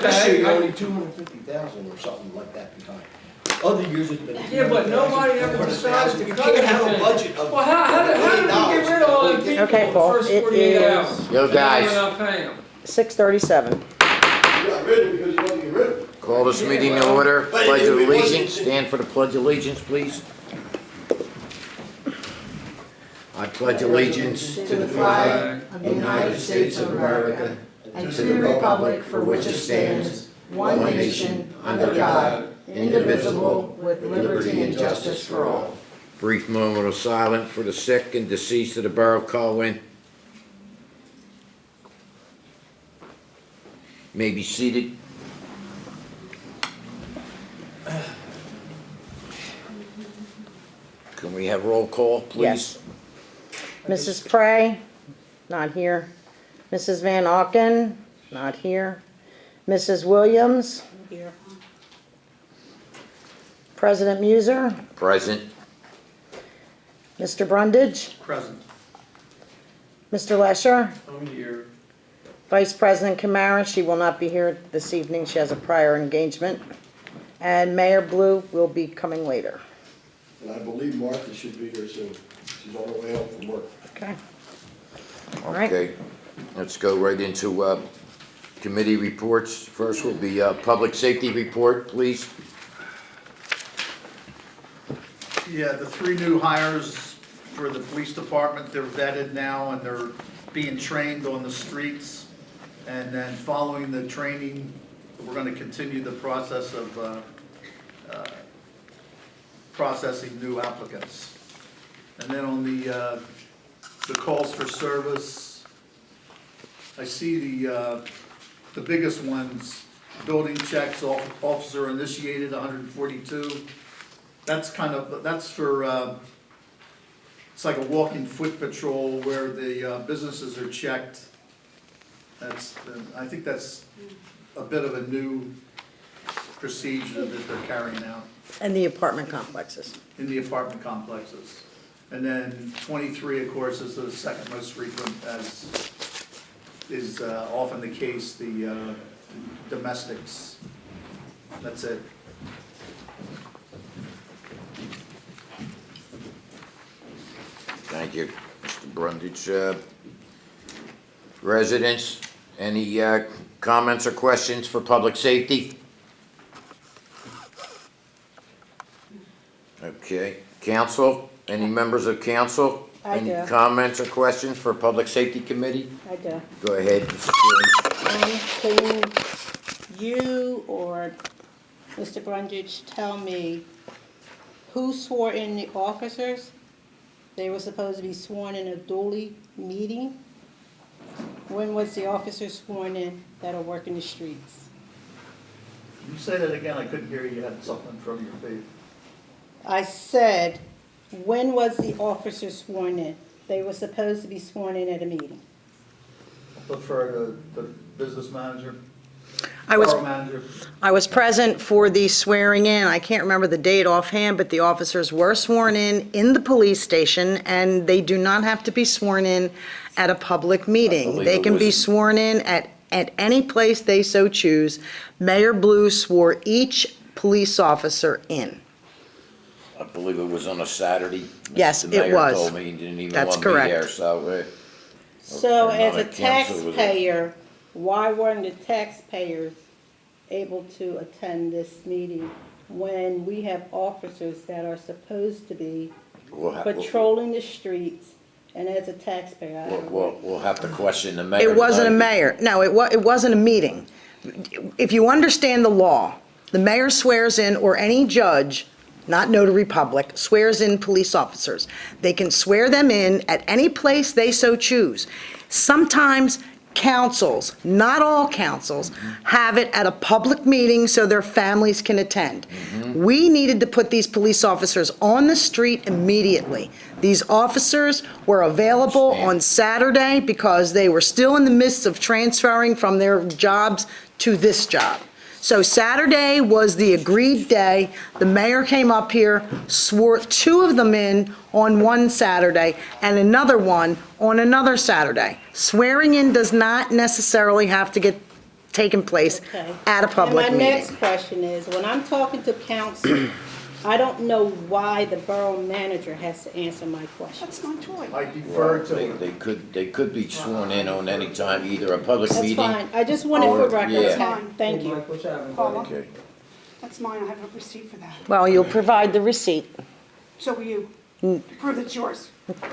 This year, only 250,000 or something like that behind. Other years it's been. Yeah, but nobody ever decided to You cut can't have a anything. budget of. Well, how did we get rid of all them people Okay, in the Paul, first it 48 is- hours? Yo, And now guys. we're not paying them. 6:37. You got rid of it because you wanted to get rid of it. Call this meeting to order. Pledge of allegiance. Stand for the pledge of allegiance, please. I pledge allegiance To the flag of the United States of America and to the republic for which it stands, one nation, under God, indivisible, with liberty and justice for all. Brief moment of silence for the sick and deceased of the borough of Colwyn. May be seated. Can we have roll call, please? Yes. Mrs. Prey, not here. Mrs. Van Auken, not here. Mrs. Williams? Here. President Muser? Present. Mr. Brundage? Present. Mr. Lesher? I'm here. Vice President Kamara, she will not be here this evening. She has a prior engagement. And Mayor Blue will be coming later. And I believe Martha should be here soon. She's on her way home from work. Okay. All right. Okay, let's go right into committee reports. First will be public safety report, please. Yeah, the 3 new hires for the police department, they're vetted now and they're being trained on the streets. And then following the training, we're gonna continue the process of processing new applicants. And then on the calls for service, I see the biggest ones, building checks, officer initiated, 142. That's that's for, it's like a walking foot patrol where the businesses are checked. I think that's a bit of a new procedure that they're carrying out And the apartment complexes. in the apartment complexes. And then 23, of course, is the second most frequent, as is often the case, the domestics. That's it. Thank you, Mr. Brundage. Residents, any comments or questions for public safety? Okay, council, any members of council? I do. Any comments or questions for public safety committee? I do. Go ahead, Mrs. Williams. Can you or Mr. Brundage tell me who swore in the officers? They were supposed to be sworn in a duly meeting. When was the officer sworn in that'll work in the streets? Can you say that again? I couldn't hear you. You had something from your face. I said, when was the officer sworn in? They were supposed to be sworn in at a meeting. I'll prefer the business manager, I was borough manager. I was present for the swearing in. I can't remember the date offhand, but the officers were sworn in the police station, and they do not have to be sworn in at a public meeting. believe They it can be was- sworn in at any place they so choose. Mayor Blue swore each police officer in. I believe it was on a Saturday. Yes, Mr. it Mayor was. told me he didn't even That's want me there, correct. so. So Or as not a a council, was it? taxpayer, why weren't the taxpayers able to attend this meeting when we have officers that are supposed to be patrolling the streets? And as a taxpayer, I don't know. We'll have to question the mayor. It wasn't a tonight. mayor. No, it wasn't a meeting. If you understand the law, the mayor swears in, or any judge, not notary public, swears in police officers. They can swear them in at any place they so choose. Sometimes councils, not all councils, have it at a public meeting so their families can attend. We needed to put these police officers on the street immediately. These officers were available on Saturday because they were still in the midst of transferring from their jobs to this job. So Saturday was the agreed day. The mayor came up here, swore 2 of them in on one Saturday and another one on another Saturday. Swearing in does not necessarily have to taken place Okay. at a public And my meeting. next question is, when I'm talking to council, I don't know why the borough manager has to answer my question. That's my choice. I defer to. They could be sworn in on any time, either a public That's meeting. fine, I just wanted for Or- record, yeah. okay, thank you. Mike, what's happening? Paula, Okay. that's mine, I have a receipt for that. Well, you'll provide the receipt. So will you. Prove it's yours.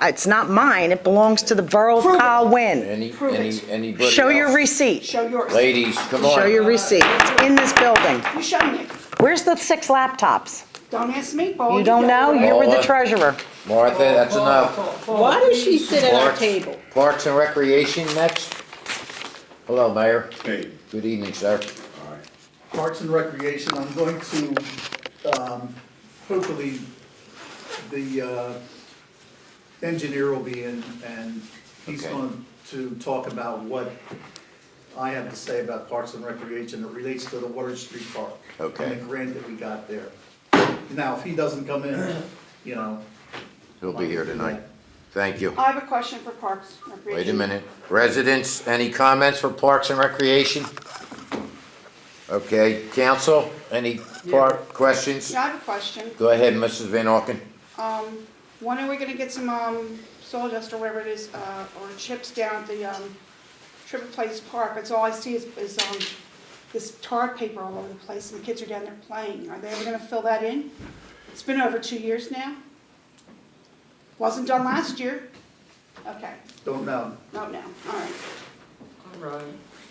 It's not mine, it belongs to the Borough of Prove it. Colwyn. Prove it. Anybody Show your else? receipt. Show yours. Ladies, come on. Show your receipt. It's in this building. You show me. Where's the 6 laptops? Don't ask me, Paul. You don't know? get it. You were the Paula. treasurer. Martha, that's enough. Why does she sit at our Parks- table? Parks and Recreation next. Hello, Mayor. Hey, Good evening, sir. all right. Parks and Recreation, I'm going to, hopefully, the engineer will be in, and he's Okay. going to talk about what I have to say about Parks and Recreation. It relates to the Water Street Park. Okay. And the grant that we got there. Now, if he doesn't come in, you know. He'll be here tonight. Thank you. I have a question for Parks and Recreation. Wait a minute. Residents, any comments for Parks and Recreation? Okay, council, any questions? Yeah, I have a question. Go ahead, Mrs. Van Auken. When are we gonna get some, sawdust or whatever it is, or chips down at the, Triple Place Park? That's all I see is, this tar paper all over the place, and the kids are down there playing. Are they ever gonna fill that in? It's been over 2 years now. Wasn't done last year. Okay, Don't know. no, no, all right. All right.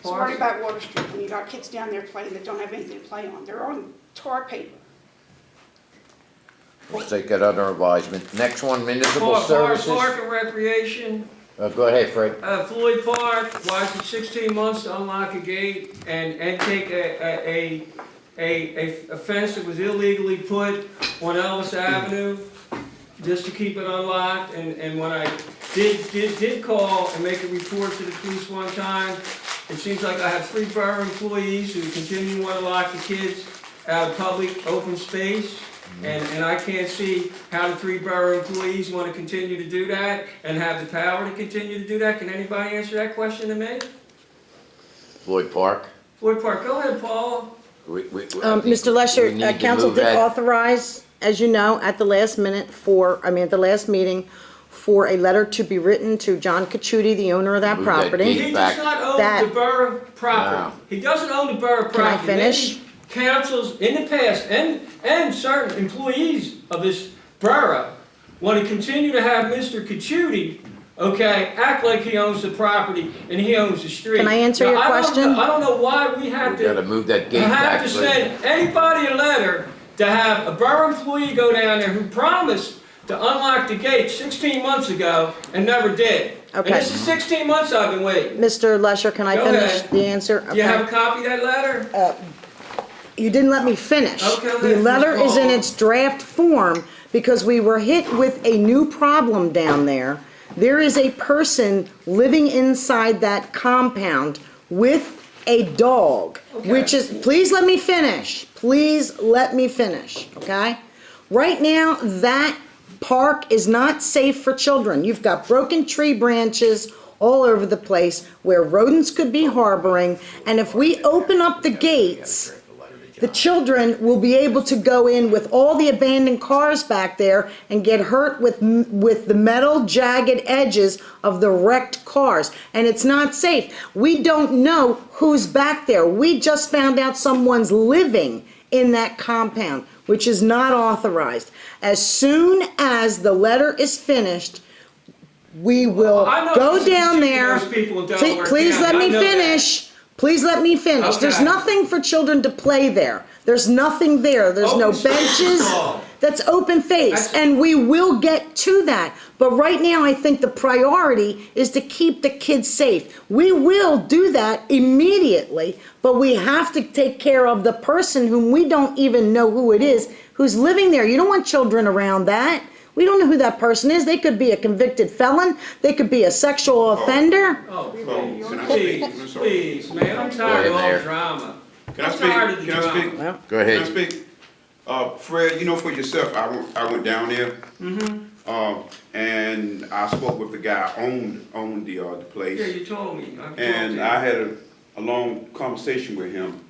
So worry about Water Street, when you got kids down there playing that don't have anything to play on. They're on tar paper. We'll take that under advisement. Next one, municipal Park services. and Recreation, Go ahead, Fred. Floyd Park, why is it 16 months to unlock a gate and take a fence that was illegally put on Ellis Avenue just to keep it unlocked? And when I did call and make a report to the police one time, it seems like I have 3 borough employees who continue to want to lock the kids out of public open space. And I can't see how the 3 borough employees want to continue to do that and have the power to continue to do that. Can anybody answer that question to me? Floyd Park. Floyd Park, go ahead, Paul. Mr. Lesher, council did authorize, as you know, at the last minute at the last meeting, for a letter to be written to John Cacciuti, the owner of that Move that property. gate. He does not own That- the borough property. No. He doesn't own the borough Can I property. finish? Many councils in the past and certain employees of this borough want to continue to have Mr. Cacciuti, okay, act like he owns the property and he owns the street. Can I answer Now, your question? I don't know why we have We gotta to, move that gate have back. to Fred. send anybody a letter to have a borough employee go down there who promised to unlock the gate 16 months ago and never did. Okay. And this is 16 months I've been waiting. Mr. Lesher, can I Go finish ahead. the answer? Do you have a Okay. copy of that letter? You didn't let me finish. Okay, The Ms. letter is in Paul. its draft form because we were hit with a new problem down there. There is a person living inside that compound with a dog, which is, please let me finish. Please let me finish, okay? Right now, that park is not safe for children. You've got broken tree branches all over the place where rodents could be harboring, and if we open up the gates, the children will be able to go in with all the abandoned cars back there and get hurt with the metal jagged edges of the wrecked cars. And it's not safe. We don't know who's back there. We just found out someone's living in that compound, which is not authorized. As soon as the letter is finished, we will I know go there's a down few of there. those people in Delaware Please County. let I me know that. finish. Please let me finish. There's Okay. nothing for children to play there. There's nothing there. There's no Open space benches. is all. That's open face, That's- and we will get to that. But right now, I think the priority is to keep the kids safe. We will do that immediately, but we have to take care of the person whom we don't even know who it is, who's living there. You don't want children around that. We don't know who that person is. They could be a convicted felon. They could be a sexual offender. Oh, So, please, can I please, speak? please, man, I'm tired of all Mayor. the drama. Can I I'm speak? tired of the Can I drama. speak? Well, Go ahead. Can I speak? Fred, you know for yourself, I went down there. And I spoke with the guy owned the Yeah, place. you told me. And I had a long conversation with him.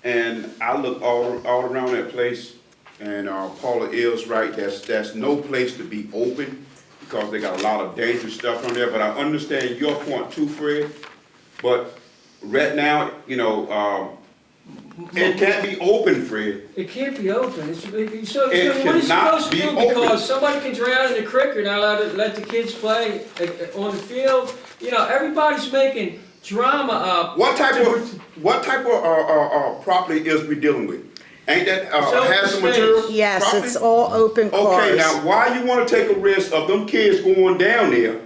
And I look all around that place, and Paula is right, that's no place to be open, because they got a lot of dangerous stuff on there, but I understand your point too, Fred. But right now, you know, it can't be open, Fred. It can't be open. What are you cannot supposed to be do? open. Because somebody can drown in the creek, you're not allowed to let the kids play on the field. You know, everybody's making drama up. What type of property is we dealing with? Ain't that open hazardous space. material? Yes, property? it's all open cars. Okay, now why you wanna take a risk of them kids going down there?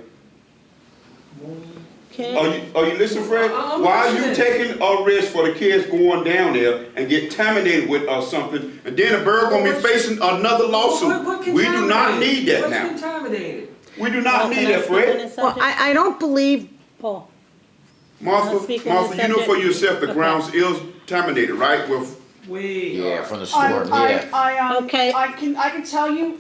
Are you listening, Fred? I'm Why are you listening. taking a risk for the kids going down there and get contaminated with something, and then the bird gonna be facing another lawsuit? What We do not need that What's now. contaminated? We do not need that, Fred. Well, I don't believe, Paul, I'll speak on Martha, the you know for subject. yourself, the Okay. grounds is contaminated, right? With Yeah, from the storm, Okay. I can tell you,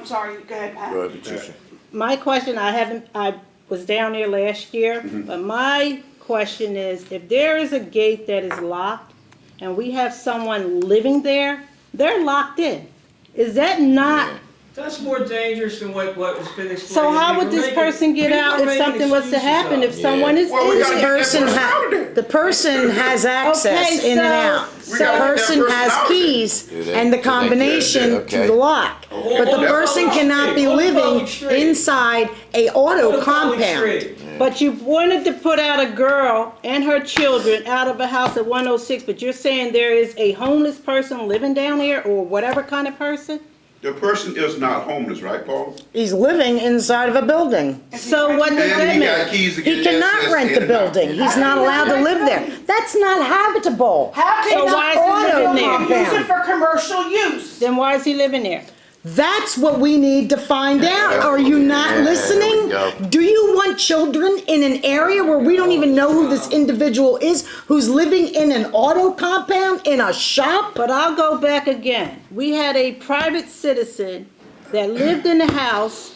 sorry, go ahead, Pat. Go ahead, Patricia. My question, I was down there last year, but my question is, if there is a gate that is locked and we have someone living there, they're locked in. Is that not, That's more dangerous than what has been explained. so how would this person get out if something was to happen, if someone is Well, we in gotta there? get that person out of there. the person has access Okay, in and so- out. We The gotta get that person person has out of there. keys Do they- and the do they- combination yeah, to okay. the lock. But the On person public cannot street, be on living public street. inside a auto On a public compound. street. But you wanted to put out a girl and her children out of a house at 106, but you're saying there is a homeless person living down there, or whatever kind of person? the person is not homeless, right, Paul? He's living inside of a building. So what does that And he got mean? keys to He get cannot access rent in the and out. building. He's not allowed to live there. That's not habitable. How So can why is you he living there? use it for commercial use? Then why is he living there? That's what we need to find out. Are you not Yeah, there we listening? go. Do you want children in an area where we don't even know who this individual is, who's living in an auto compound, in a shop? But I'll go back again. We had a private citizen that lived in a house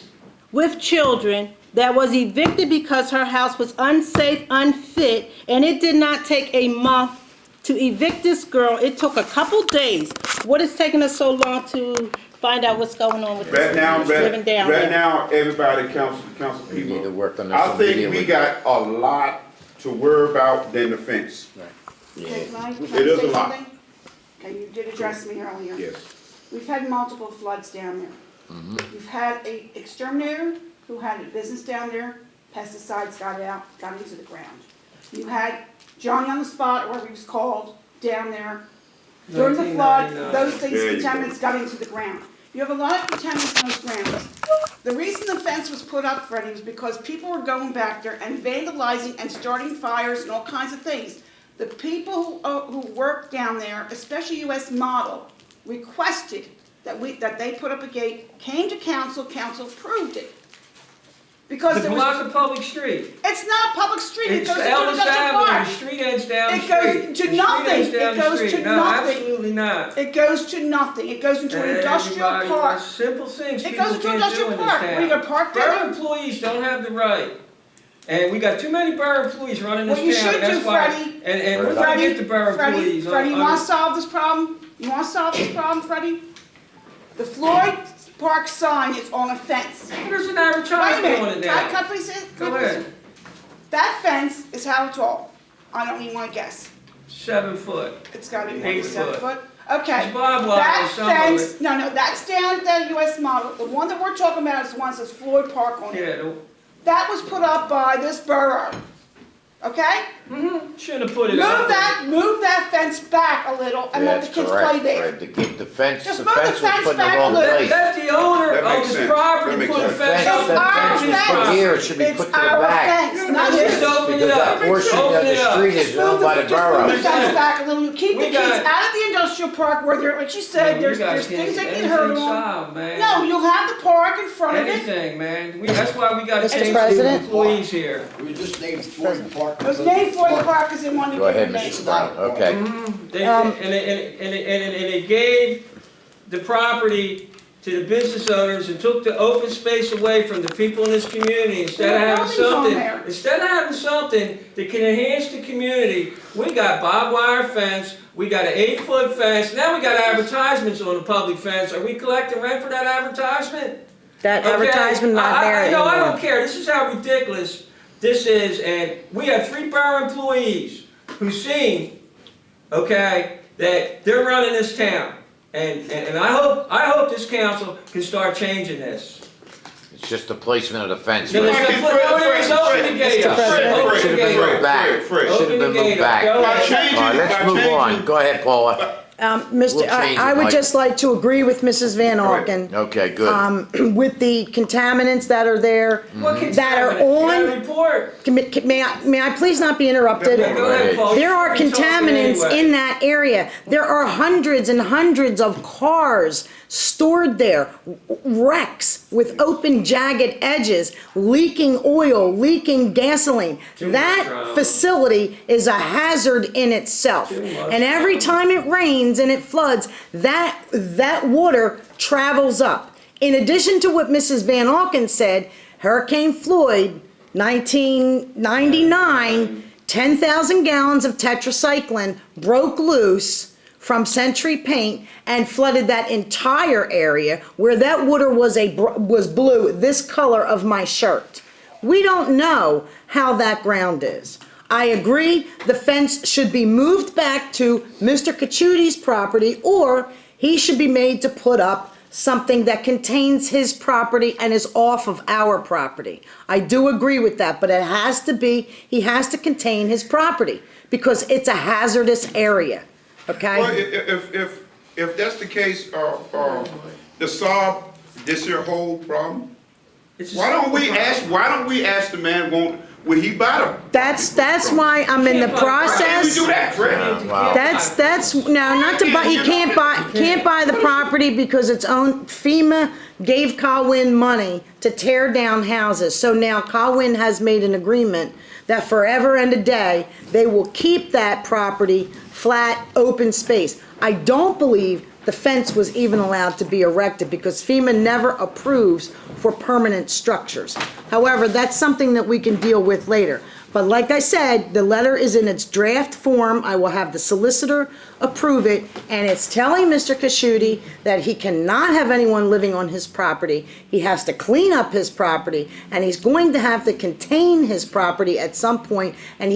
with children that was evicted because her house was unsafe, unfit, and it did not take a month to evict this girl. It took a couple days. What is taking us so long to find out what's going on with this Right now, person living down right there? now, everybody, council We people. need to work on this I think we immediately. got a lot to worry about than the fence. Okay, can I It is say a lot. something? Okay, you did address me earlier. Yes. We've had multiple floods down there. We've had a exterminator who had a business down there, pesticides got into the ground. You had Johnny on the spot, or whatever he was called, down there. During the flood, 1999. those things, There you go. contaminants got into the ground. You have a lot of contaminants in those grounds. The reason the fence was put up, Freddie, was because people were going back there and vandalizing and starting fires and all kinds of things. The people who work down there, especially US Model, requested that they put up a gate, came to council approved it. Because To there was, block a public street. it's not a public street, it It's goes into Ellis industrial Avenue, park. the street ends down the It street. goes to The street nothing. ends down It the goes street. to No, nothing. absolutely not. It goes to nothing, it goes into an industrial Everybody park. wants simple things It people goes into can't industrial do in this park. town. Where you gonna park down Borough there? employees don't have the right. And we got too many borough employees running this What you town, should that's do, why. Freddie- And we're gonna get the borough employees. Freddie, you on- wanna solve this problem? You wanna solve this problem, Freddie? The Floyd Park sign is on a fence. There's an Wait a advertisement on minute, it can I now. please say? Go ahead. That fence is how tall? I don't even wanna guess. 7 foot. It's gotta be more than 8 7 foot. foot. Okay. It's barbed wire That on some of fence, it. no, that's down at the US Model. The one that we're talking about is the one that says Floyd Park on it. Yeah, That was put up by this borough. Okay? shouldn't have put it out there. Move that fence back a little and let the That's kids correct, play there. right, to keep the fence Just was move the put fence in the back a wrong little. place. Let the owner That of makes his sense. property That makes put a sense. fence It's up. our on his fence. property. Here, it should be It's put to the our back. fence, not Just his. open it Because up. that portion Open of it the up. street is owned by the Just move borough. the fence back a little. You keep the We got- kids out of the industrial park where they're, like you said, Man, there's you guys things can't that get can hurt anything them. solved, man. No, you'll have the park in front of it. Anything, man. That's why we gotta Mr. change the President? employees here. We just named Floyd Park. It was named Floyd Park because they wanted to Go give it ahead, a name. Mr. Brown, okay. And they gave the property to the business owners and took the open space away from the people in this community, instead of There are having buildings on something, there. instead of having something that can enhance the community, we got barbed wire fence, we got an 8-foot fence, now we got advertisements on the public fence. Are we collecting rent for that advertisement? That Okay, advertisement not there no, I anymore. don't care, this is how ridiculous this is, and we have 3 borough employees who seen, okay, that they're running this town. And I hope this council can start changing this. It's just the placement of the fence. Then it's Fred, the- open the gate up. Fred, Open the Should have gate been up. moved back. Fred, Should have Open been the gate moved up. back. Go All ahead. changing- right, let's by move changing- on. Go ahead, Paula. Mr., We'll change I it, would Mike. just like to agree with Mrs. Van Auken. Okay, good. With the contaminants that are there, What that are contaminant? You got a on, report. may I please not be interrupted? Yeah, go ahead, Paul. There are You're talking contaminants anyway. in that area. There are hundreds and hundreds of cars stored there, wrecks with open jagged edges, leaking oil, leaking gasoline. Too much That drama. facility is a hazard in itself. Too much And every time it rains and it floods, that water travels up. In addition to what Mrs. Van Auken said, Hurricane Floyd, 1999, 10,000 gallons of tetracycline broke loose from Century Paint and flooded that entire area where that water was blue, this color of my shirt. We don't know how that ground is. I agree the fence should be moved back to Mr. Cacciuti's property, or he should be made to put up something that contains his property and is off of our property. I do agree with that, but he has to contain his property because it's a hazardous area, okay? Well, if that's the case, to solve this here whole problem, It's why don't we ask the man, will he buy the? That's why I'm in the Why can't we process. do that, Fred? Wow. That's no, not to buy. You can't buy the property because it's owned. FEMA gave Colwyn money to tear down houses, so now Colwyn has made an agreement that forever and a day they will keep that property flat, open space. I don't believe the fence was even allowed to be erected because FEMA never approves for permanent structures. However, that's something that we can deal with later. But like I said, the letter is in its draft form. I will have the solicitor approve it, and it's telling Mr. Cacciuti that he cannot have anyone living on his property. He has to clean up his property, and he's going to have to contain his property at some point, and he